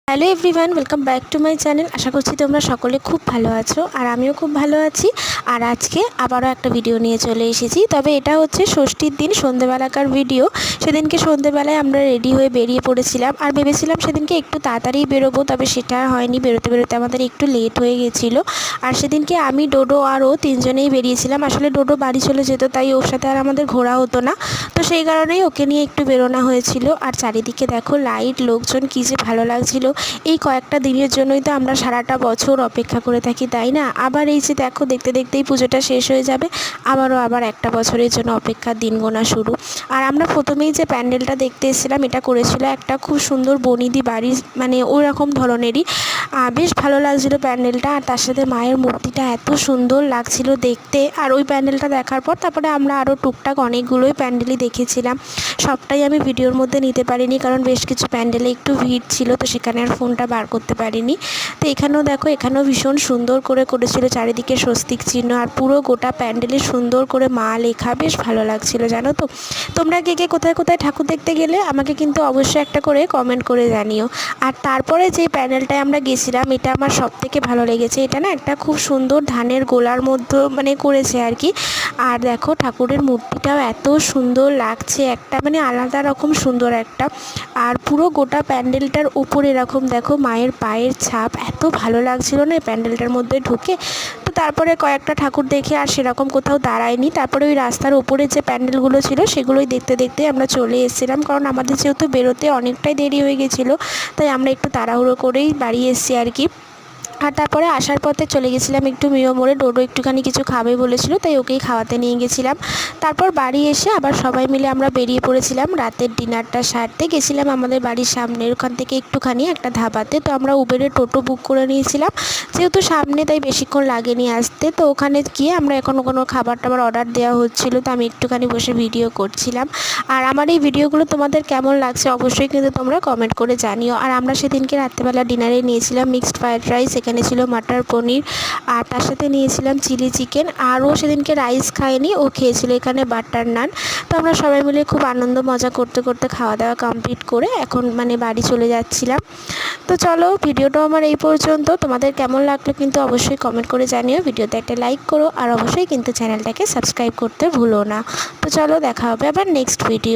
Hello everyone, welcome back to my channel. আশা করছি তোমরা সকলে খুব ভালো আছো আর আমিও খুব ভালো আছি। আর আজকে আবারও একটা ভিডিও নিয়ে চলে এসেছি। তবে এটা হচ্ছে ষষ্ঠীর দিন সন্ধ্যেবেলাকার ভিডিও। সেদিনকে সন্ধ্যেবেলায় আমরা রেডি হয়ে বেরিয়ে পড়েছিলাম আর ভেবেছিলাম সেদিনকে একটু তাড়াতাড়ি বেরোবো, তবে সেটা হয়নি। বেরোতে বেরোতে আমাদের একটু লেট হয়ে গেছিলো। আর সেদিনকে আমি, ডোডো আর ও তিনজনেই বেরিয়েছিলাম। আসলে ডোডো বাড়ি চলে যেত, তাই ওর সাথে আর আমাদের ঘোরা হতো না, তো সেই কারণেই ওকে নিয়ে একটু বেরোনো হয়েছিল। আর চারিদিকে দেখো লাইট, লোকজন, কী যে ভালো লাগছিল। এই কয়েকটা দিনের জন্যই তো আমরা সারাটা বছর অপেক্ষা করে থাকি, তাই না? আবার এই যে দেখো, দেখতে দেখতেই পুজোটা শেষ হয়ে যাবে, আবার একটা বছরের জন্য অপেক্ষার দিন গোনা শুরু। আর আমরা প্রথমেই যে প্যান্ডেলটা দেখতে এসেছিলাম, এটা করেছিল একটা খুব সুন্দর বনিদি বাড়ি, মানে ওই রকম ধরনেরই। বেশ ভালো লাগছিল প্যান্ডেলটা। আর তার সাথে মায়ের মূর্তিটা এত সুন্দর লাগছিল দেখতে। আর ওই প্যান্ডেলটা দেখার পর তারপরে আমরা আরও টুকটাক অনেকগুলোই প্যান্ডেলই দেখেছিলাম। সবটাই আমি ভিডিওর মধ্যে নিতে পারিনি, কারণ বেশ কিছু প্যান্ডেলে একটু ভিড় ছিল, তো সেখানে আর ফোনটা বার করতে পারিনি। তো এখানেও দেখো, এখানেও ভীষণ সুন্দর করে করেছিল, চারিদিকে স্বস্তিক চিহ্ন আর পুরো গোটা প্যান্ডেলে সুন্দর করে মা লেখা। বেশ ভালো লাগছিল, জানো তো। তোমরা কে কে কোথায় কোথায় ঠাকুর দেখতে গেলে আমাকে কিন্তু অবশ্যই একটা করে কমেন্ট করে জানিও। আর তারপরে যে প্যান্ডেলটায় আমরা গেছিলাম, এটা আমার সবথেকে ভালো লেগেছে। এটা না একটা খুব সুন্দর ধানের গোলার মধ্যে মানে করেছে আর কি। আর দেখো ঠাকুরের মূর্তিটাও এত সুন্দর লাগছে, একটা মানে আলাদা রকম সুন্দর একটা। আর পুরো গোটা প্যান্ডেলটার উপর এরকম দেখো মায়ের পায়ের ছাপ, এত ভালো লাগছিল না এই প্যান্ডেলটার মধ্যে ঢুকে। তো তারপরে কয়েকটা ঠাকুর দেখে আর সেরকম কোথাও দাঁড়ায়নি। তারপরে ওই রাস্তার উপরে যে প্যান্ডেলগুলো ছিল সেগুলোই দেখতে দেখতে আমরা চলে এসেছিলাম, কারণ আমাদের যেহেতু বেরোতে অনেকটাই দেরি হয়ে গেছিলো, তাই আমরা একটু তাড়াহুড়ো করেই বাড়ি এসেছি আর কি। আর তারপরে আসার পথে চলে গেছিলাম একটু মিও মোড়ে। ডোডো একটুখানি কিছু খাবে বলেছিল, তাই ওকেই খাওয়াতে নিয়ে গেছিলাম। তারপর বাড়ি এসে আবার সবাই মিলে আমরা বেরিয়ে পড়েছিলাম রাতের ডিনারটা সারতে। গেছিলাম আমাদের বাড়ির সামনের ওখান থেকে একটুখানি একটা ধাবাতে। তো আমরা উবেরে টোটো বুক করে নিয়েছিলাম, যেহেতু সামনে তাই বেশিক্ষণ লাগেনি আসতে। তো ওখানে গিয়ে আমরা এখনও কোনো খাবার টাবার অর্ডার দেওয়া হচ্ছিলো, তো আমি একটুখানি বসে ভিডিও করছিলাম। আর আমার এই ভিডিওগুলো তোমাদের কেমন লাগছে অবশ্যই কিন্তু তোমরা কমেন্ট করে জানিও। আর আমরা সেদিনকে রাত্রেবেলা ডিনারে নিয়েছিলাম মিক্সড ফ্রায়েড রাইস, এখানে ছিল মাটার পনির, আর তার সাথে নিয়েছিলাম চিলি চিকেন। আর ও সেদিনকে রাইস খায়নি, ও খেয়েছিল এখানে বাটার নান। তো আমরা সবাই মিলে খুব আনন্দ মজা করতে করতে খাওয়া দাওয়া কমপ্লিট করে এখন মানে বাড়ি চলে যাচ্ছিলাম। তো চলো, ভিডিওটা আমার এই পর্যন্ত। তোমাদের কেমন লাগলো কিন্তু অবশ্যই কমেন্ট করে জানিও। ভিডিওতে একটা লাইক করো আর অবশ্যই কিন্তু চ্যানেলটাকে সাবস্ক্রাইব করতে ভুলো না। তো চলো, দেখা হবে আবার নেক্সট ভিডিও।